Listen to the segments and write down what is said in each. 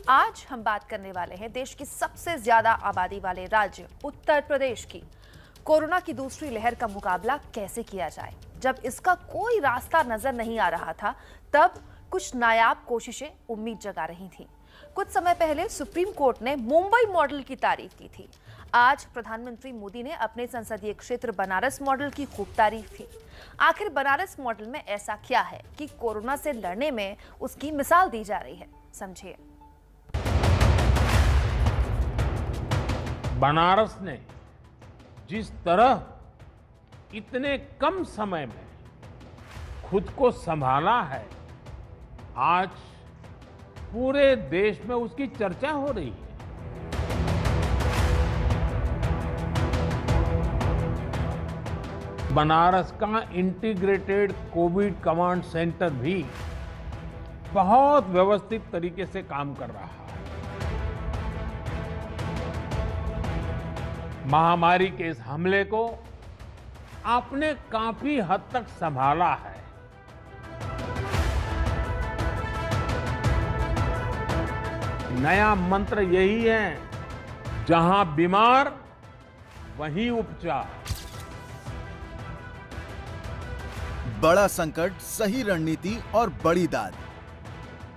आज हम बात करने वाले हैं देश की सबसे ज्यादा आबादी वाले राज्य उत्तर प्रदेश की। कोरोना की दूसरी लहर का मुकाबला कैसे किया जाए? जब इसका कोई रास्ता नजर नहीं आ रहा था, तब कुछ नायाब कोशिशें उम्मीद जगा रही थीं। कुछ समय पहले सुप्रीम कोर्ट ने मुंबई मॉडल की तारीफ की थी। आज प्रधानमंत्री मोदी ने अपने संसदीय क्षेत्र बनारस मॉडल की खूब तारीफ की। आखिर बनारस मॉडल में ऐसा क्या है कि कोरोना से लड़ने में उसकी मिसाल दी जा रही है? समझिए। बनारस ने जिस तरह इतने कम समय में खुद को संभाला है, आज पूरे देश में उसकी चर्चा हो रही है। बनारस का इंटीग्रेटेड कोविड कमांड सेंटर भी बहुत व्यवस्थित तरीके से काम कर रहा है। महामारी के इस हमले को आपने काफी हद तक संभाला है। नया मंत्र यही है, जहां बीमार वहीं उपचार। बड़ा संकट, सही रणनीति और बड़ी दाद,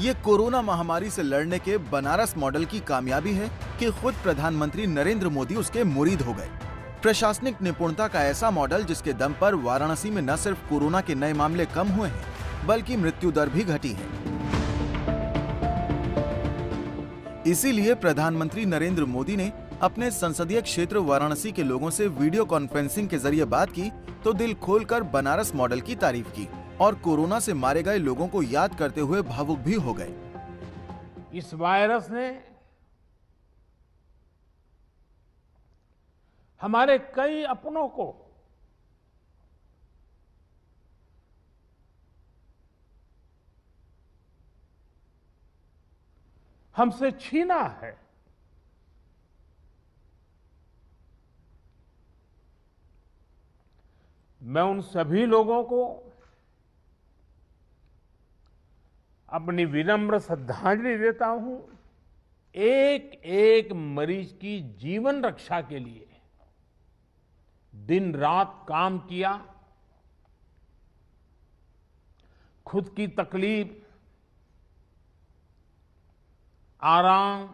ये कोरोना महामारी से लड़ने के बनारस मॉडल की कामयाबी है कि खुद प्रधानमंत्री नरेंद्र मोदी उसके मुरीद हो गए। प्रशासनिक निपुणता का ऐसा मॉडल जिसके दम पर वाराणसी में न सिर्फ कोरोना के नए मामले कम हुए हैं, बल्कि मृत्यु दर भी घटी है। इसीलिए प्रधानमंत्री नरेंद्र मोदी ने अपने संसदीय क्षेत्र वाराणसी के लोगों से वीडियो कॉन्फ्रेंसिंग के जरिए बात की तो दिल खोलकर बनारस मॉडल की तारीफ की और कोरोना से मारे गए लोगों को याद करते हुए भावुक भी हो गए। इस वायरस ने हमारे कई अपनों को हमसे छीना है। मैं उन सभी लोगों को अपनी विनम्र श्रद्धांजलि देता हूं। एक एक मरीज की जीवन रक्षा के लिए दिन रात काम किया, खुद की तकलीफ, आराम,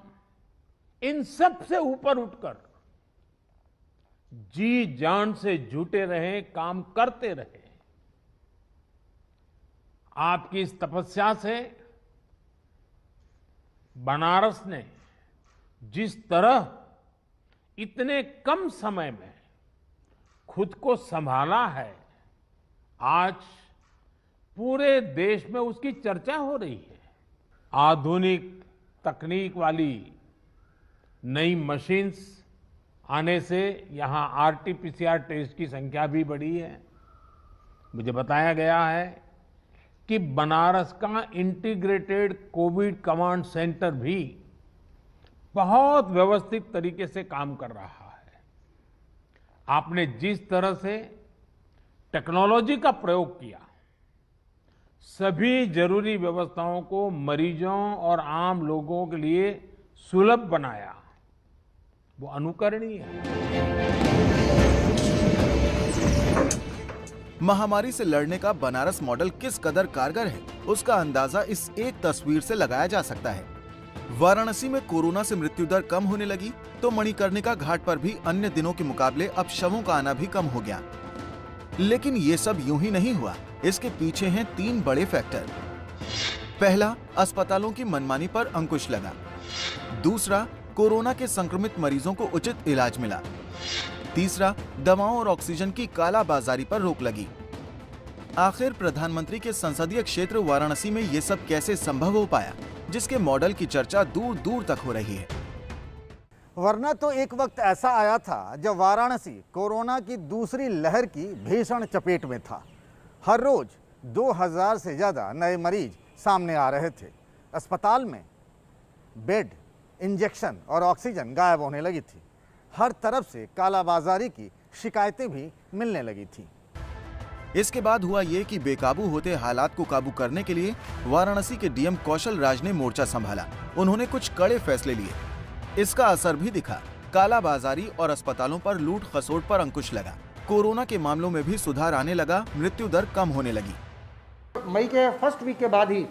इन सब से ऊपर उठकर जी जान से जुटे रहे, काम करते रहे। आपकी इस तपस्या से बनारस ने जिस तरह इतने कम समय में खुद को संभाला है, आज पूरे देश में उसकी चर्चा हो रही है। आधुनिक तकनीक वाली नई मशीन्स आने से यहां आरटीपीसीआर टेस्ट की संख्या भी बढ़ी है। मुझे बताया गया है कि बनारस का इंटीग्रेटेड कोविड कमांड सेंटर भी बहुत व्यवस्थित तरीके से काम कर रहा है। आपने जिस तरह से टेक्नोलॉजी का प्रयोग किया, सभी जरूरी व्यवस्थाओं को मरीजों और आम लोगों के लिए सुलभ बनाया, वो अनुकरणीय है। महामारी से लड़ने का बनारस मॉडल किस कदर कारगर है, उसका अंदाजा इस एक तस्वीर से लगाया जा सकता है। वाराणसी में कोरोना से मृत्यु दर कम होने लगी तो मणिकर्णिका घाट पर भी अन्य दिनों के मुकाबले अब शवों का आना भी कम हो गया। लेकिन ये सब यूं ही नहीं हुआ, इसके पीछे हैं 3 बड़े फैक्टर। पहला, अस्पतालों की मनमानी पर अंकुश लगा। दूसरा, कोरोना के संक्रमित मरीजों को उचित इलाज मिला। तीसरा, दवाओं और ऑक्सीजन की कालाबाजारी पर रोक लगी। आखिर प्रधानमंत्री के संसदीय क्षेत्र वाराणसी में ये सब कैसे संभव हो पाया, जिसके मॉडल की चर्चा दूर दूर तक हो रही है। वरना तो एक वक्त ऐसा आया था जब वाराणसी कोरोना की दूसरी लहर की भीषण चपेट में था। हर रोज 2000 से ज्यादा नए मरीज सामने आ रहे थे। अस्पताल में बेड, इंजेक्शन और ऑक्सीजन गायब होने लगी थी। हर तरफ से कालाबाजारी की शिकायतें भी मिलने लगी थी। इसके बाद हुआ ये कि बेकाबू होते हालात को काबू करने के लिए वाराणसी के डीएम कौशल राज ने मोर्चा संभाला। उन्होंने कुछ कड़े फैसले लिए। इसका असर भी दिखा। कालाबाजारी और अस्पतालों पर लूट खसोट पर अंकुश लगा। कोरोना के मामलों में भी सुधार आने लगा, मृत्यु दर कम होने लगी। मई के फर्स्ट वीक के बाद ही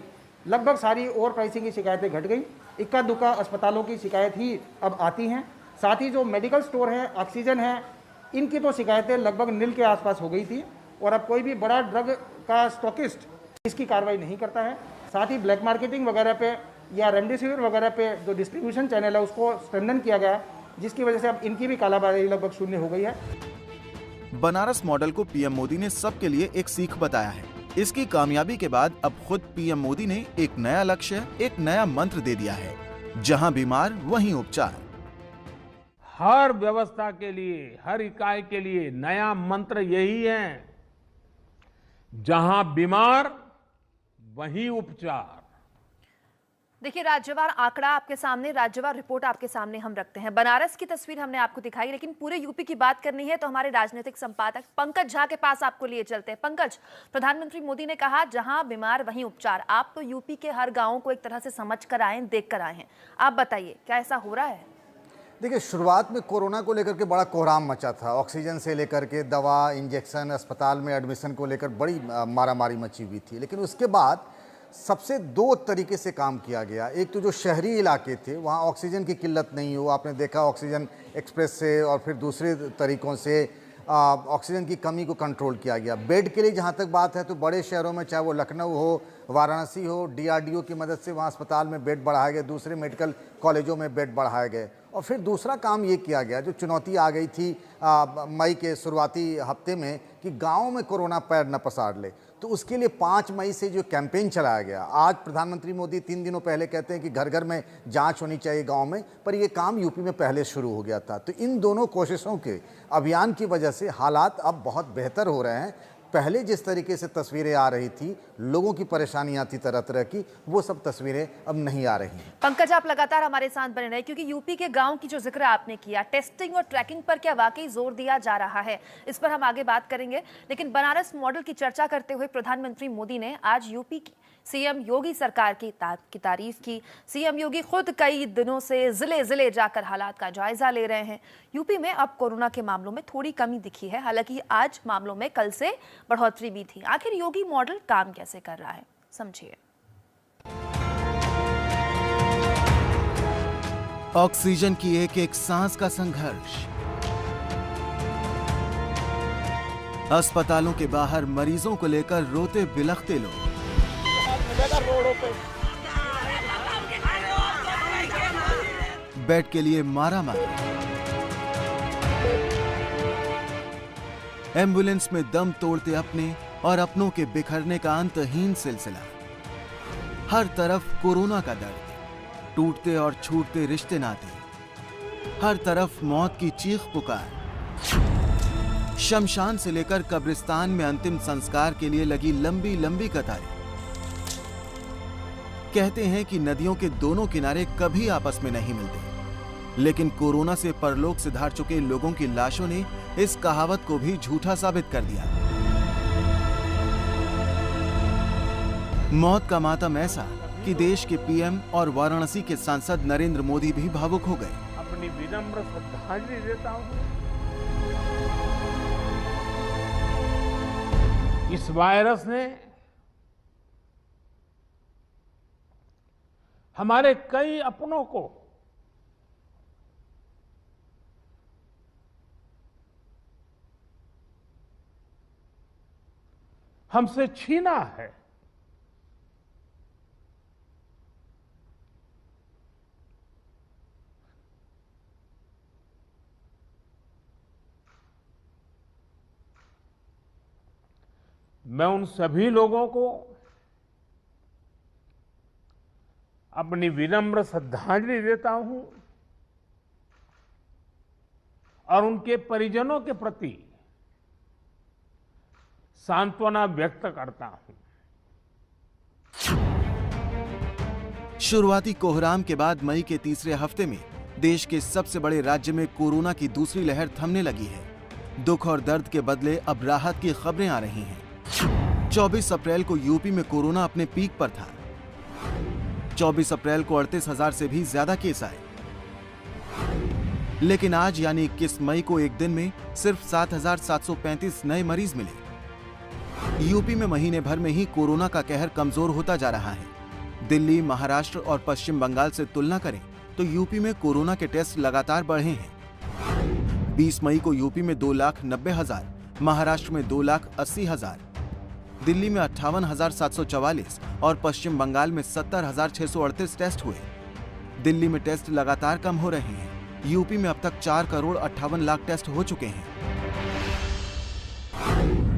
लगभग सारी ओवर प्राइसिंग की शिकायतें घट गई। इक्का दुक्का अस्पतालों की शिकायत ही अब आती हैं। साथ ही जो मेडिकल स्टोर है, ऑक्सीजन है, इनकी तो शिकायतें लगभग नील के आसपास हो गई थी और अब कोई भी बड़ा ड्रग का स्टॉकिस्ट इसकी कार्रवाई नहीं करता है। साथ ही ब्लैक मार्केटिंग वगैरह पे या रेमडेसिविर वगैरह पे जो डिस्ट्रीब्यूशन चैनल है उसको स्ट्रेंथन किया गया, जिसकी वजह से अब इनकी भी कालाबाजारी लगभग शून्य हो गई है। बनारस मॉडल को पीएम मोदी ने सबके लिए एक सीख बताया है। इसकी कामयाबी के बाद अब खुद पीएम मोदी ने एक नया लक्ष्य, एक नया मंत्र दे दिया है, जहां बीमार वहीं उपचार। हर व्यवस्था के लिए, हर इकाई के लिए नया मंत्र यही है, जहां बीमार वहीं उपचार। देखिए, राज्यवार आंकड़ा आपके सामने, राज्यवार रिपोर्ट आपके सामने हम रखते हैं। बनारस की तस्वीर हमने आपको दिखाई, लेकिन पूरे यूपी की बात करनी है तो हमारे राजनीतिक संपादक पंकज झा के पास आपको लिए चलते हैं। पंकज, प्रधानमंत्री मोदी ने कहा जहां बीमार वहीं उपचार। आप तो यूपी के हर गांव को एक तरह से समझ कर आए, देख कर आए हैं। आप बताइए, क्या ऐसा हो रहा है? देखिए, शुरुआत में कोरोना को लेकर के बड़ा कोहराम मचा था। ऑक्सीजन से लेकर के दवा, इंजेक्शन, अस्पताल में एडमिशन को लेकर बड़ी मारामारी मची हुई थी। लेकिन उसके बाद सबसे दो तरीके से काम किया गया। एक तो जो शहरी इलाके थे वहाँ ऑक्सीजन की किल्लत नहीं हो, आपने देखा ऑक्सीजन एक्सप्रेस से, और फिर दूसरे तरीकों से ऑक्सीजन की कमी को कंट्रोल किया गया। बेड के लिए जहाँ तक बात है तो बड़े शहरों में, चाहे वो लखनऊ हो, वाराणसी हो, डीआरडीओ की मदद से वहाँ अस्पताल में बेड बढ़ाए गए, दूसरे मेडिकल कॉलेजों में बेड बढ़ाए गए। और फिर दूसरा काम ये किया गया, जो चुनौती आ गई थी मई के शुरुआती हफ्ते में, कि गाँव में कोरोना पैर न पसार ले, तो उसके लिए 5 मई से जो कैंपेन चलाया गया। आज प्रधानमंत्री मोदी 3 दिनों पहले कहते हैं कि घर घर में जांच होनी चाहिए गांव में, पर ये काम यूपी में पहले शुरू हो गया था। तो इन दोनों कोशिशों के अभियान की वजह से हालात अब बहुत बेहतर हो रहे हैं। पहले जिस तरीके से तस्वीरें आ रही थी, लोगों की परेशानियां थी तरह तरह की, वो सब तस्वीरें अब नहीं आ रही हैं। पंकज, आप लगातार हमारे साथ बने रहे, क्योंकि यूपी के गांव की जो जिक्र आपने किया, टेस्टिंग और ट्रैकिंग पर क्या वाकई जोर दिया जा रहा है, इस पर हम आगे बात करेंगे। लेकिन बनारस मॉडल की चर्चा करते हुए प्रधानमंत्री मोदी ने आज यूपी की सीएम योगी सरकार की तारीफ की। सीएम योगी खुद कई दिनों से जिले जिले जाकर हालात का जायजा ले रहे हैं। यूपी में अब कोरोना के मामलों में थोड़ी कमी दिखी है, हालांकि आज मामलों में कल से बढ़ोतरी भी थी। आखिर योगी मॉडल काम कैसे कर रहा है, समझिए। ऑक्सीजन की एक एक सांस का संघर्ष, अस्पतालों के बाहर मरीजों को लेकर रोते बिलखते लोग, बेड के लिए मारामारी, एम्बुलेंस में दम तोड़ते अपने और अपनों के बिखरने का अंतहीन सिलसिला। हर तरफ कोरोना का दर्द, टूटते और छूटते रिश्ते नाते, हर तरफ मौत की चीख पुकार। शमशान से लेकर कब्रिस्तान में अंतिम संस्कार के लिए लगी लंबी लंबी कतारें। कहते हैं कि नदियों के दोनों किनारे कभी आपस में नहीं मिलते, लेकिन कोरोना से परलोक सिधार चुके लोगों की लाशों ने इस कहावत को भी झूठा साबित कर दिया। मौत का मातम ऐसा कि देश के पीएम और वाराणसी के सांसद नरेंद्र मोदी भी भावुक हो गए। अपनी विनम्र श्रद्धांजलि देता हूं। इस वायरस ने हमारे कई अपनों को हमसे छीना है। मैं उन सभी लोगों को अपनी विनम्र श्रद्धांजलि देता हूं और उनके परिजनों के प्रति सांत्वना व्यक्त करता हूं। शुरुआती कोहराम के बाद मई के तीसरे हफ्ते में देश के सबसे बड़े राज्य में कोरोना की दूसरी लहर थमने लगी है। दुख और दर्द के बदले अब राहत की खबरें आ रही हैं। 24 अप्रैल को यूपी में कोरोना अपने पीक पर था। 24 अप्रैल को 38,000 से भी ज्यादा केस आए, लेकिन आज यानी 21 मई को एक दिन में सिर्फ 7,735 नए मरीज मिले। यूपी में महीने भर में ही कोरोना का कहर कमजोर होता जा रहा है। दिल्ली, महाराष्ट्र और पश्चिम बंगाल से तुलना करें तो यूपी में कोरोना के टेस्ट लगातार बढ़े हैं। 20 मई को यूपी में 2,90,000, महाराष्ट्र में 2,80,000, दिल्ली में 58,744 और पश्चिम बंगाल में 70,638 टेस्ट हुए। दिल्ली में टेस्ट लगातार कम हो रहे हैं। यूपी में अब तक 4,58,00,000 टेस्ट हो चुके हैं।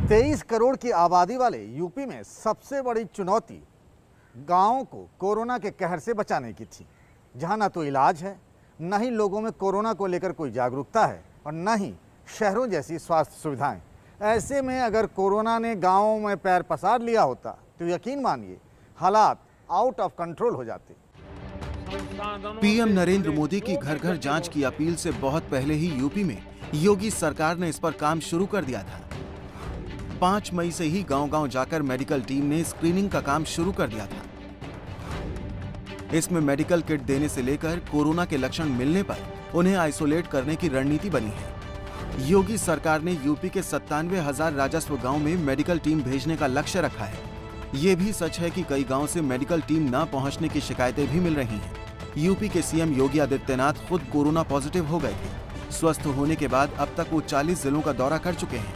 23 करोड़ की आबादी वाले यूपी में सबसे बड़ी चुनौती गांवों को कोरोना के कहर से बचाने की थी, जहां न तो इलाज है, न ही लोगों में कोरोना को लेकर कोई जागरूकता है और न ही शहरों जैसी स्वास्थ्य सुविधाएं। ऐसे में अगर कोरोना ने गांवों में पैर पसार लिया होता तो यकीन मानिए हालात आउट ऑफ कंट्रोल हो जाते। पीएम नरेंद्र मोदी की घर घर जांच की अपील से बहुत पहले ही यूपी में योगी सरकार ने इस पर काम शुरू कर दिया था। 5 मई से ही गांव-गांव जाकर मेडिकल टीम ने स्क्रीनिंग का काम शुरू कर दिया था। इसमें मेडिकल किट देने से लेकर कोरोना के लक्षण मिलने पर उन्हें आइसोलेट करने की रणनीति बनी है। योगी सरकार ने यूपी के 97,000 राजस्व गांव में मेडिकल टीम भेजने का लक्ष्य रखा है। ये भी सच है कि कई गांव से मेडिकल टीम न पहुंचने की शिकायतें भी मिल रही हैं। यूपी के सीएम योगी आदित्यनाथ खुद कोरोना पॉजिटिव हो गए थे। स्वस्थ होने के बाद अब तक वो 40 जिलों का दौरा कर चुके हैं।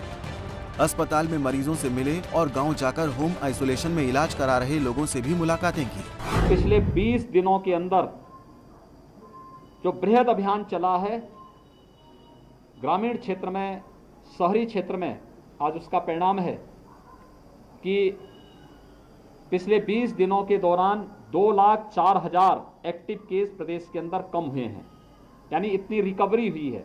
अस्पताल में मरीजों से मिले और गांव जाकर होम आइसोलेशन में इलाज करा रहे लोगों से भी मुलाकातें की। पिछले 20 दिनों के अंदर जो बृहद अभियान चला है, ग्रामीण क्षेत्र में, शहरी क्षेत्र में, आज उसका परिणाम है कि पिछले 20 दिनों के दौरान 2,04,000 एक्टिव केस प्रदेश के अंदर कम हुए हैं। यानी इतनी रिकवरी हुई है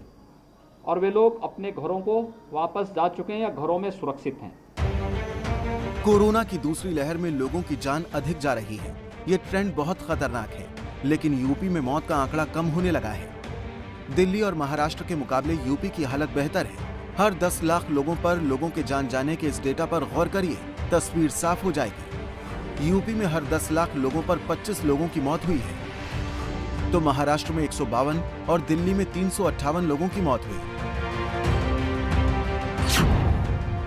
और वे लोग अपने घरों को वापस जा चुके हैं या घरों में सुरक्षित हैं। कोरोना की दूसरी लहर में लोगों की जान अधिक जा रही है। ये ट्रेंड बहुत खतरनाक है, लेकिन यूपी में मौत का आंकड़ा कम होने लगा है। दिल्ली और महाराष्ट्र के मुकाबले यूपी की हालत बेहतर है। हर 10 लाख लोगों पर लोगों के जान जाने के इस डेटा पर गौर करिए, तस्वीर साफ हो जाएगी। यूपी में हर 10 लाख लोगों पर 25 लोगों की मौत हुई है, तो महाराष्ट्र में 152 और दिल्ली में 358 लोगों की मौत हुई।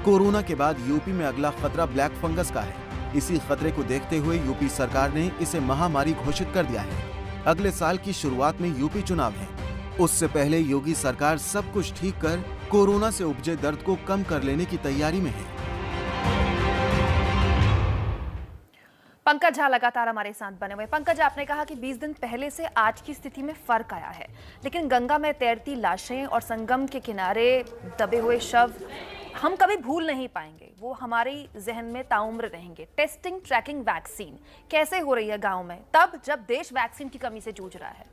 कोरोना के बाद यूपी में अगला खतरा ब्लैक फंगस का है। इसी खतरे को देखते हुए यूपी सरकार ने इसे महामारी घोषित कर दिया है। अगले साल की शुरुआत में यूपी चुनाव है। उससे पहले योगी सरकार सब कुछ ठीक कर कोरोना से उपजे दर्द को कम कर लेने की तैयारी में है। पंकज झा लगातार हमारे साथ बने हुए। पंकज, आपने कहा कि 20 दिन पहले से आज की स्थिति में फर्क आया है, लेकिन गंगा में तैरती लाशें और संगम के किनारे दबे हुए शव हम कभी भूल नहीं पाएंगे। वो हमारी जहन में ताउम्र रहेंगे। टेस्टिंग, ट्रैकिंग, वैक्सीन कैसे हो रही है गाँव में, तब जब देश वैक्सीन की कमी से जूझ रहा है?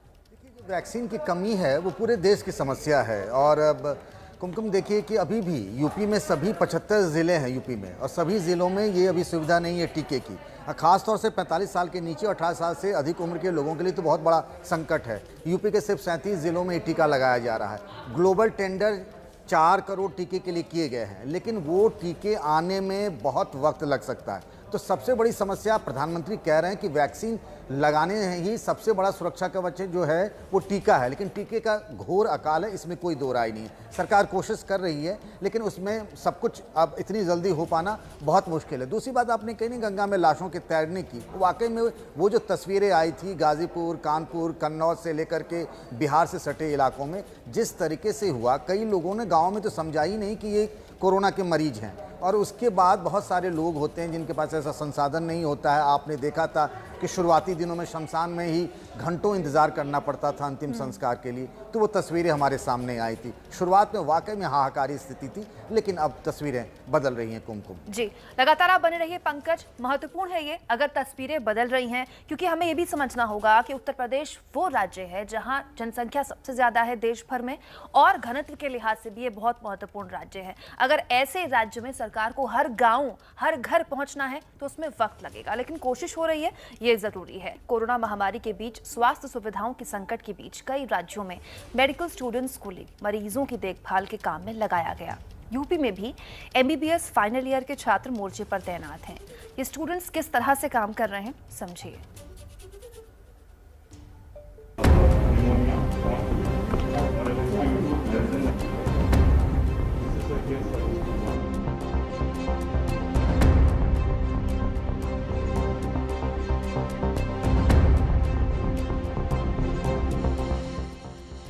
वैक्सीन की कमी है वो पूरे देश की समस्या है। और अब कुमकुम देखिए कि अभी भी यूपी में सभी 75 ज़िले हैं यूपी में, और सभी ज़िलों में ये अभी सुविधा नहीं है टीके की। खासतौर से 45 साल के नीचे 18 साल से अधिक उम्र के लोगों के लिए तो बहुत बड़ा संकट है। यूपी के सिर्फ 37 ज़िलों में ये टीका लगाया जा रहा है। ग्लोबल टेंडर 4 करोड़ टीके के लिए किए गए हैं, लेकिन वो टीके आने में बहुत वक्त लग सकता है। तो सबसे बड़ी समस्या प्रधानमंत्री कह रहे हैं कि वैक्सीन लगाने ही सबसे बड़ा सुरक्षा कवच जो है वो टीका है, लेकिन टीके का घोर अकाल है, इसमें कोई दो राय नहीं है। सरकार कोशिश कर रही है, लेकिन उसमें सब कुछ अब इतनी जल्दी हो पाना बहुत मुश्किल है। दूसरी बात आपने कही नहीं गंगा में लाशों के तैरने की, वाकई में वो जो तस्वीरें आई थी गाजीपुर, कानपुर, कन्नौज से लेकर के बिहार से सटे इलाकों में जिस तरीके से हुआ, कई लोगों ने गाँव में तो समझा ही नहीं कि ये कोरोना के मरीज हैं। और उसके बाद बहुत सारे लोग होते हैं जिनके पास ऐसा संसाधन नहीं होता है। आपने देखा था कि शुरुआती दिनों में शमशान में ही घंटों इंतज़ार करना पड़ता था अंतिम संस्कार के लिए, तो वो तस्वीरें हमारे सामने आई थी। शुरुआत में वाकई में हाहाकारी स्थिति थी, लेकिन अब तस्वीरें बदल रही हैं। कुमकुम जी, लगातार आप बने रहिए पंकज। महत्वपूर्ण है ये अगर तस्वीरें बदल रही हैं, क्योंकि हमें ये भी समझना होगा कि उत्तर प्रदेश वो राज्य है जहां जनसंख्या सबसे ज्यादा है देश भर में, और घनत्व के लिहाज से भी ये बहुत महत्वपूर्ण राज्य है। अगर ऐसे राज्य में सरकार को हर गांव, हर घर पहुंचना है तो उसमें वक्त लगेगा, लेकिन कोशिश हो रही है, ये जरूरी है। कोरोना महामारी के बीच, स्वास्थ्य सुविधाओं के संकट के बीच कई राज्यों में मेडिकल स्टूडेंट्स को मरीजों की देखभाल के काम में लगाया गया। यूपी में भी एमबीबीएस फाइनल ईयर के छात्र मोर्चे पर तैनात हैं। ये स्टूडेंट्स किस तरह से काम कर रहे हैं, समझिए।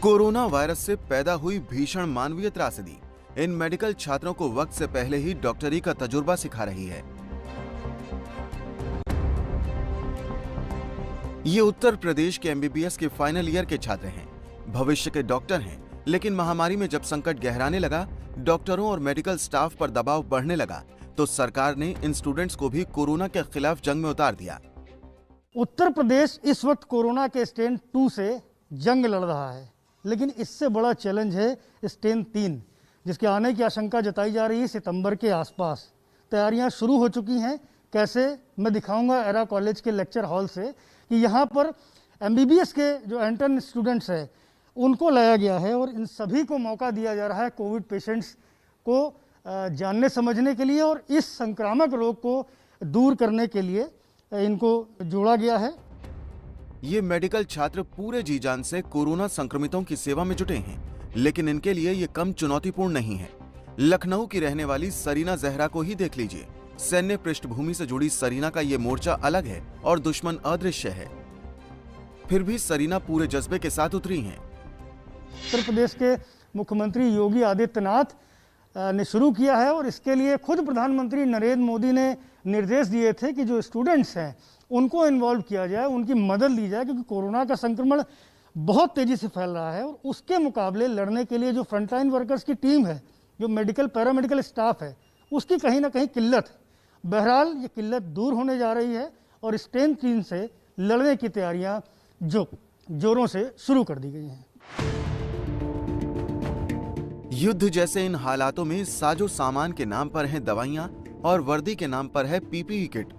कोरोना वायरस से पैदा हुई भीषण मानवीय त्रासदी इन मेडिकल छात्रों को वक्त से पहले ही डॉक्टरी का तजुर्बा सिखा रही है। ये उत्तर प्रदेश के एमबीबीएस के फाइनल ईयर के छात्र हैं, भविष्य के डॉक्टर हैं, लेकिन महामारी में जब संकट गहराने लगा, डॉक्टरों और मेडिकल स्टाफ पर दबाव बढ़ने लगा, तो सरकार ने इन स्टूडेंट्स को भी कोरोना के खिलाफ जंग में उतार दिया। उत्तर प्रदेश इस वक्त कोरोना के स्टेन 2 से जंग लड़ रहा है, लेकिन इससे बड़ा चैलेंज है स्टेन 3, जिसके आने की आशंका जताई जा रही है सितंबर के आसपास। तैयारियां शुरू हो चुकी हैं। कैसे, मैं दिखाऊंगा एरा कॉलेज के लेक्चर हॉल से कि यहाँ पर एमबीबीएस के जो एंट्रेंस स्टूडेंट्स हैं उनको लाया गया है और इन सभी को मौका दिया जा रहा है कोविड पेशेंट्स को जानने समझने के लिए और इस संक्रामक रोग को दूर करने के लिए इनको जोड़ा गया है। ये मेडिकल छात्र पूरे जी जान से कोरोना संक्रमितों की सेवा में जुटे हैं, लेकिन इनके लिए ये कम चुनौतीपूर्ण नहीं है। लखनऊ की रहने वाली सरीना जहरा को ही देख लीजिए। सैन्य पृष्ठभूमि से जुड़ी सरीना का ये मोर्चा अलग है और दुश्मन अदृश्य है, फिर भी सरीना पूरे जज्बे के साथ उतरी हैं। उत्तर प्रदेश के मुख्यमंत्री योगी आदित्यनाथ ने शुरू किया है और इसके लिए खुद प्रधानमंत्री नरेंद्र मोदी ने निर्देश दिए थे कि जो स्टूडेंट्स हैं उनको इन्वॉल्व किया जाए, उनकी मदद ली जाए, क्योंकि कोरोना का संक्रमण बहुत तेजी से फैल रहा है और उसके मुकाबले लड़ने के लिए जो फ्रंटलाइन वर्कर्स की टीम है, जो मेडिकल पैरामेडिकल स्टाफ है, उसकी कहीं ना कहीं किल्लत है। बहरहाल ये किल्लत दूर होने जा रही है और स्टेन 3 से लड़ने की तैयारियां जोरों से शुरू कर दी गई हैं। युद्ध जैसे इन हालातों में साजो सामान के नाम पर हैं दवाइयां और वर्दी के नाम पर है पीपीई किट,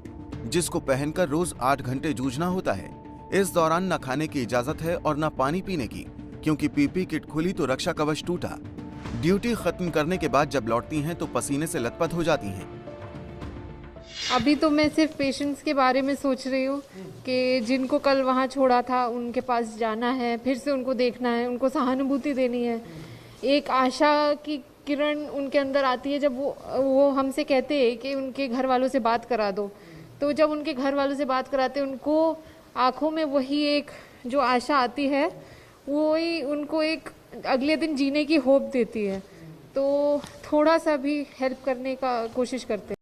जिसको पहनकर रोज 8 घंटे जूझना होता है। इस दौरान न खाने की इजाजत है और न पानी पीने की, क्योंकि पीपीई किट खुली तो रक्षा कवच टूटा। ड्यूटी खत्म करने के बाद जब लौटती हैं तो पसीने से लथपथ हो जाती हैं। अभी तो मैं सिर्फ पेशेंट्स के बारे में सोच रही हूँ कि जिनको कल वहाँ छोड़ा था उनके पास जाना है, फिर से उनको देखना है, उनको सहानुभूति देनी है। एक आशा की किरण उनके अंदर आती है जब वो हमसे कहते हैं कि उनके घर वालों से बात करा दो। तो जब उनके घर वालों से बात कराते हैं, उनको आँखों में वही एक जो आशा आती है, वही उनको एक अगले दिन जीने की होप देती है। तो थोड़ा सा भी हेल्प करने का कोशिश करते हैं।